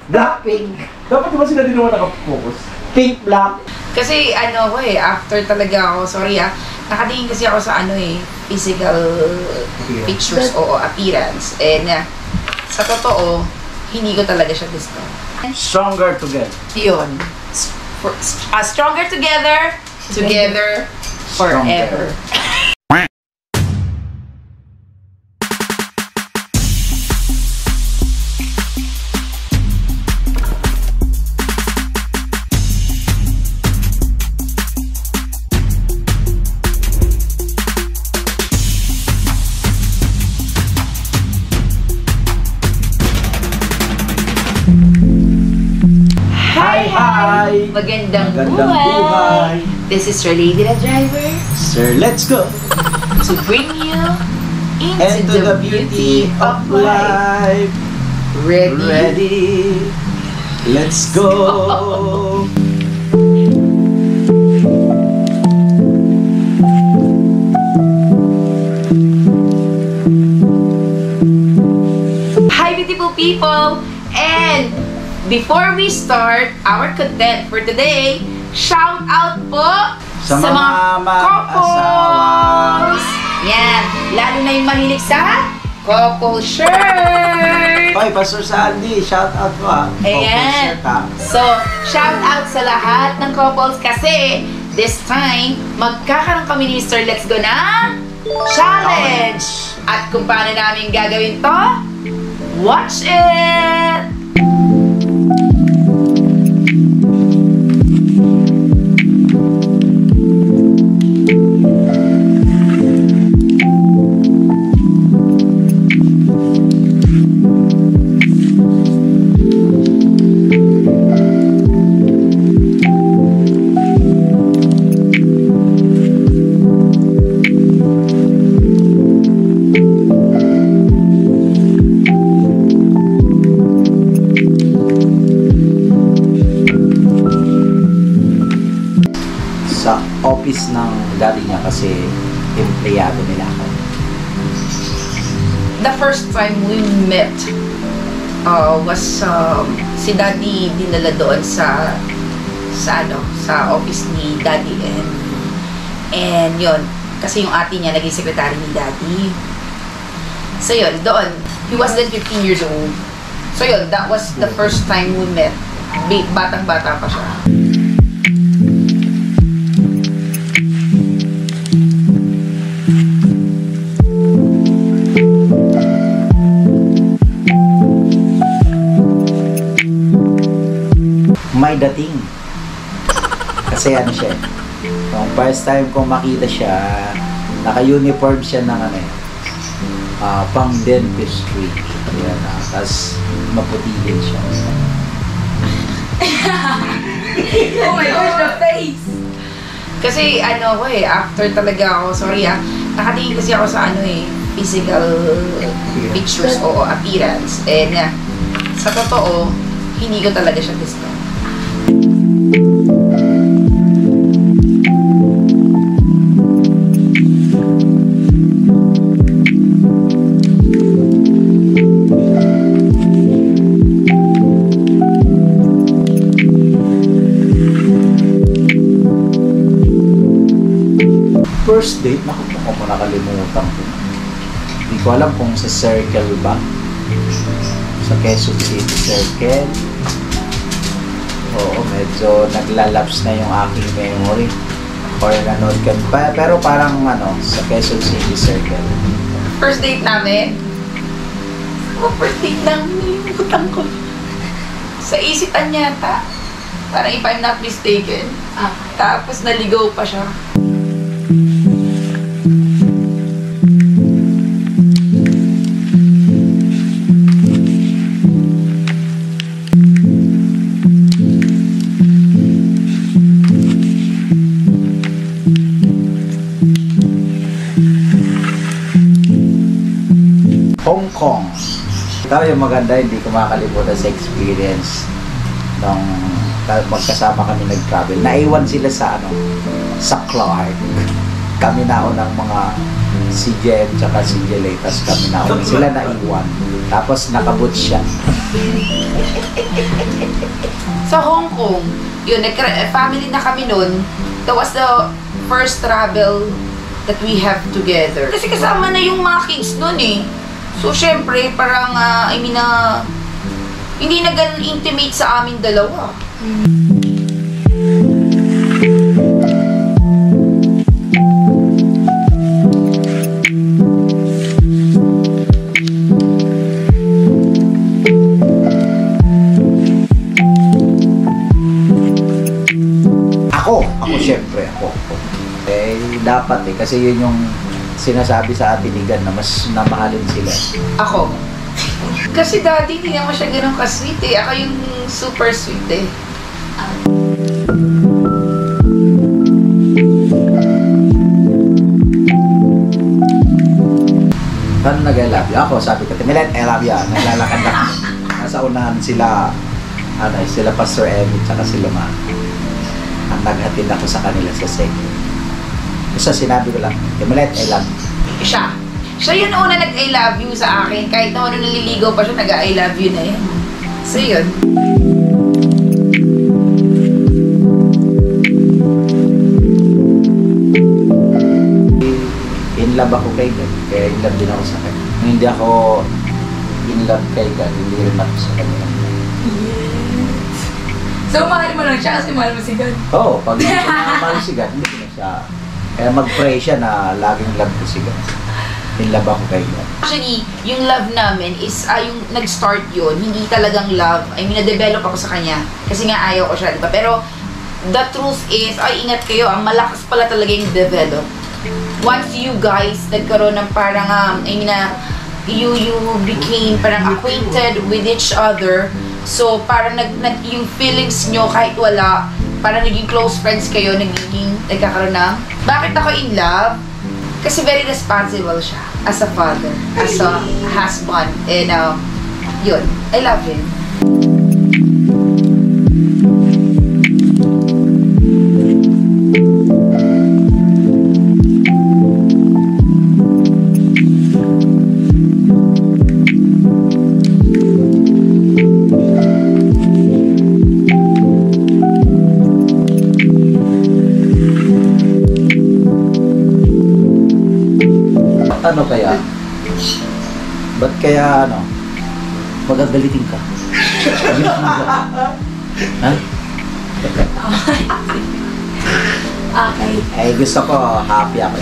Blackpink. Dapat diba sila din naman nakafocus? Pink, black. Kasi ano ko after talaga ako, sorry nakatingin kasi ako sa physical pictures o appearance. And sa totoo, hindi ko talaga siya gusto. Stronger together. Yun. Stronger together, together forever. Hi! Magandang Magandang buhay! This is your lady the driver. Sir, let's go! To bring you Into the beauty of life. Ready? Ready? Let's go! Hi beautiful people! And before we start our content for today, shout out po Sa mga couples! Yan, lalo na yung mahilig sa couple shirt! Hoy, Pastor Sandy, shout out mo Ayan. So, shout out sa lahat ng couples kasi this time, magkakaroon kami ni Mr. Let's Go na challenge! At kung paano namin gagawin to, watch it! Office ng daddy niya kasi empleyado nila ako. The first time we met was si daddy dinala doon sa office ni daddy and yun kasi yung ate niya naging secretary ni daddy. So yun, doon he was then 15 years old. So yun, that was the first time we met. Batang-bata pa siya. May dating. Kasi ano siya. Yung first time ko makita siya, naka-uniform siya ng pang dentistry. Ayan, tapos maputi din siya. Oh my gosh, the face! Kasi ano ko after talaga ako, sorry nakatingin kasi ako sa physical pictures o appearance. And sa totoo, hindi ko talaga siya gusto. First date, naku mo nakalimutan ko. Hindi ko alam kung sa Circle ba. Sa Quezon City Circle. Oo, medyo naglalaps na yung aking memory. Or nanood ka pa. Pero parang sa Quezon City Circle. First date namin? First date namin, utang ko. Sa Isitan yata. Parang if I'm not mistaken. Tapos naligaw pa siya. Hong Kong. Ito yung maganda, hindi ko makakalimutan sa experience nung magkasama kami nag-travel. Naiwan sila sa sa Clark. Kami naon ng mga si Jen tsaka si Jelay, tapos kami na sila naiwan. Tapos nakabot siya. Sa Hong Kong, yun, family na kami nun. That was the first travel that we have together. Kasi kasama na yung mga kids nun eh. So, syempre, parang, hindi na ganun intimate sa amin dalawa. Ako syempre, ako. Dapat kasi yun yung sinasabi sa atin ni Gan na mas namahalin sila. Ako. Kasi daddy, hindi naman siya ganun ka-sweet eh. Ako yung super sweet eh. Paano nag-I love you? Ako, sabi ko, Timilet, I love you. Naglalakad na. Nasa unahan sila, sila Pastor Emmy, tsaka sila Ma. Ang naghatid ako sa kanila sa second. Basta sinabi ko lang, Timilet, I love you. Siya yun una nag-I love you sa akin. Kahit na ano naliligaw pa siya, nag-I love you na yan. So yun. In love ako kay God, kaya in love din ako sa kanya. Kung hindi ako in love kay God, hindi rin ako sa kanya. Yes. So, mahal mo lang siya kasi mahal mo si God? Oo, pag hindi ko mahal si God, hindi ko na siya. Kaya mag-pray siya na laging love ko si God. In love ako kay God. Actually, yung love namin is, yung nag-start yun, hindi talagang love. I mean, na-develop ako sa kanya. Kasi nga ayaw ko siya, di ba? Pero, the truth is, ingat kayo, ang malakas pala talaga yung develop. Once you guys nagkaroon ng parang, you became parang acquainted with each other, so parang yung feelings nyo kahit wala, parang naging close friends kayo, nagkakaroon ng, bakit ako in love? Kasi very responsible siya as a father, as a husband, and yun, I love him. Ano kaya? Ba't kaya magagalitin ka? Ha? Okay. Gusto ko happy ako.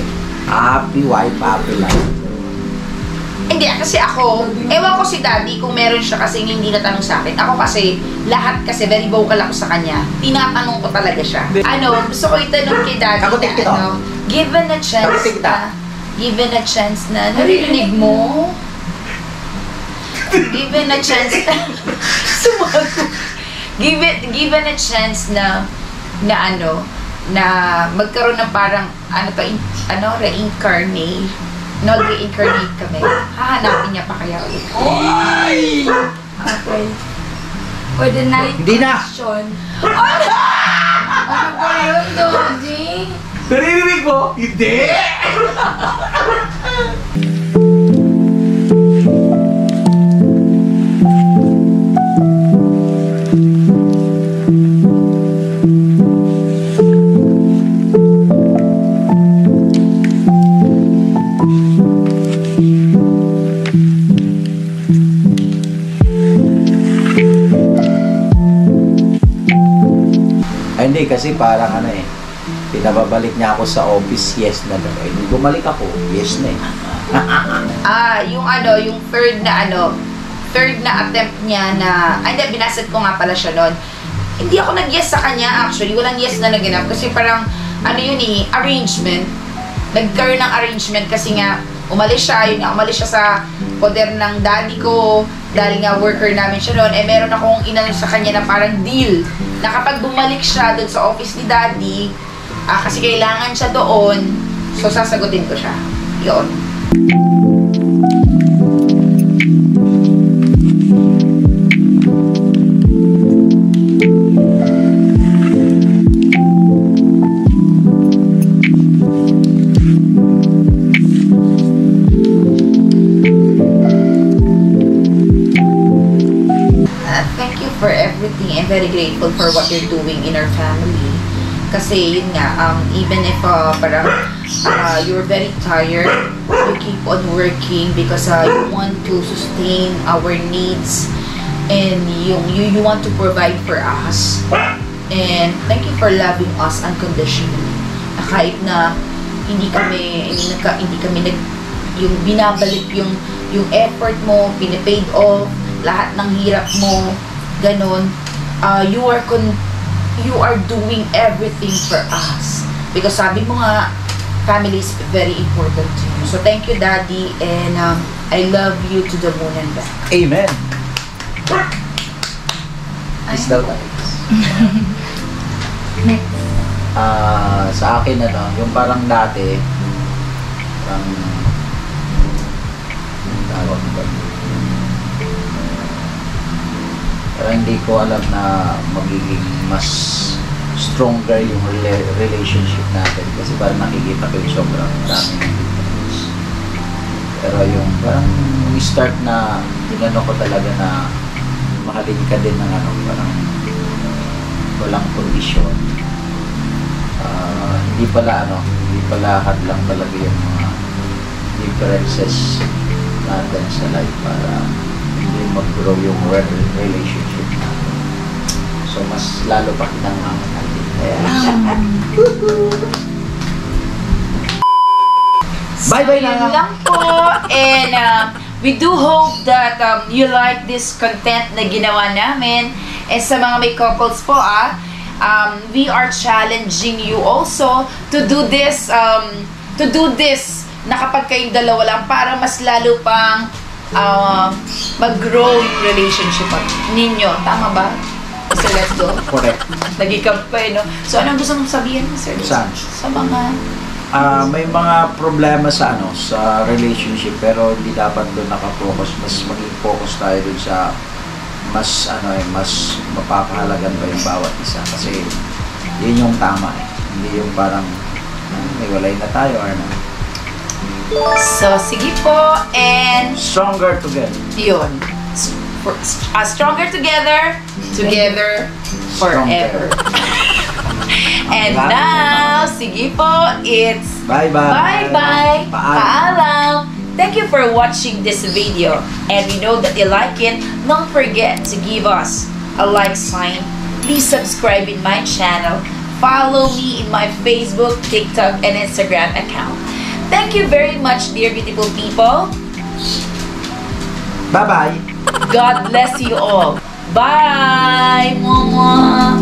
Happy wife, happy life. Hindi, kasi ako, ewan ko si daddy kung meron siya kasi hindi natanong sa akin. Ako kasi, lahat kasi very vocal ako sa kanya. Tinatanong ko talaga siya. Gusto ko itanong kay daddy Kakutin kita. given a chance Kakutin kita. Naririnig mo? Given a chance na, sumagot. Given a chance na magkaroon ng parang, reincarnate. Nag-reincarnate kami. Hahanapin niya pa kaya ulit. Okay. For the night Hindi na! question. Ano ba yun, Dodi? Naririnig mo? Hindi! Hindi, kasi parang pinababalik niya ako sa office, yes na daw. Nung bumalik ako, yes na Yung third na attempt niya na, binasad ko nga pala siya nun. Hindi ako nag-yes sa kanya actually, walang yes na naganap kasi parang, arrangement. Nagkaroon ng arrangement kasi nga, umalis siya sa poder ng daddy ko, dahil nga worker namin siya noon, meron akong inano sa kanya na parang deal, na kapag bumalik siya doon sa office ni daddy, kasi kailangan siya doon, so sasagutin ko siya. Yun. for everything. I'm very grateful for what you're doing in our family. Kasi yun nga, even if parang you're very tired, you keep on working because you want to sustain our needs and you want to provide for us. And thank you for loving us unconditionally. Kahit na hindi kami yung binabalik yung effort mo, pinipaid off, lahat ng hirap mo, ganun. You are doing everything for us. Because sabi mo nga, family is very important to you. So thank you, Daddy, and I love you to the moon and back. Amen. Is daw tayo. Sa akin, yung parang dati, parang tawag ba? Pero hindi ko alam na magiging mas stronger yung relationship natin kasi parang nakikita ko yung sobrang dami ng difference. Pero yung parang start na tinanong ko talaga na mahalin ka din ng parang walang kondisyon. Hindi pala hadlang talaga yung mga differences natin sa life para hindi mag-grow yung relationship natin. So, mas lalo pa kinangaman natin. Bye-bye na! Yun lang po. And we do hope that you like this content na ginawa namin. And sa mga may couples po, we are challenging you also to do this na kapag kayong dalawa lang para mas lalo pang mag-grow yung relationship ninyo. Tama ba? So, let's go. Correct. Nagikap pa no? So, anong gusto mong sabihin, sir? Saan? Sa mga... may mga problema sa sa relationship pero hindi dapat doon naka-focus. Mas maging focus tayo doon sa mas mapapahalagan ba yung bawat isa kasi yun yung tama hindi yung parang walay na tayo or na. So, sige po, and Stronger together. yun. Stronger together forever. And now, sige po, it's Bye-bye. bye-bye. Paalam. Paalam. Thank you for watching this video. And we know that you like it. Don't forget to give us a like sign. Please subscribe in my channel. Follow me in my Facebook, TikTok, and Instagram account. Thank you very much, dear beautiful people. Bye-bye. God bless you all. Bye, Mama.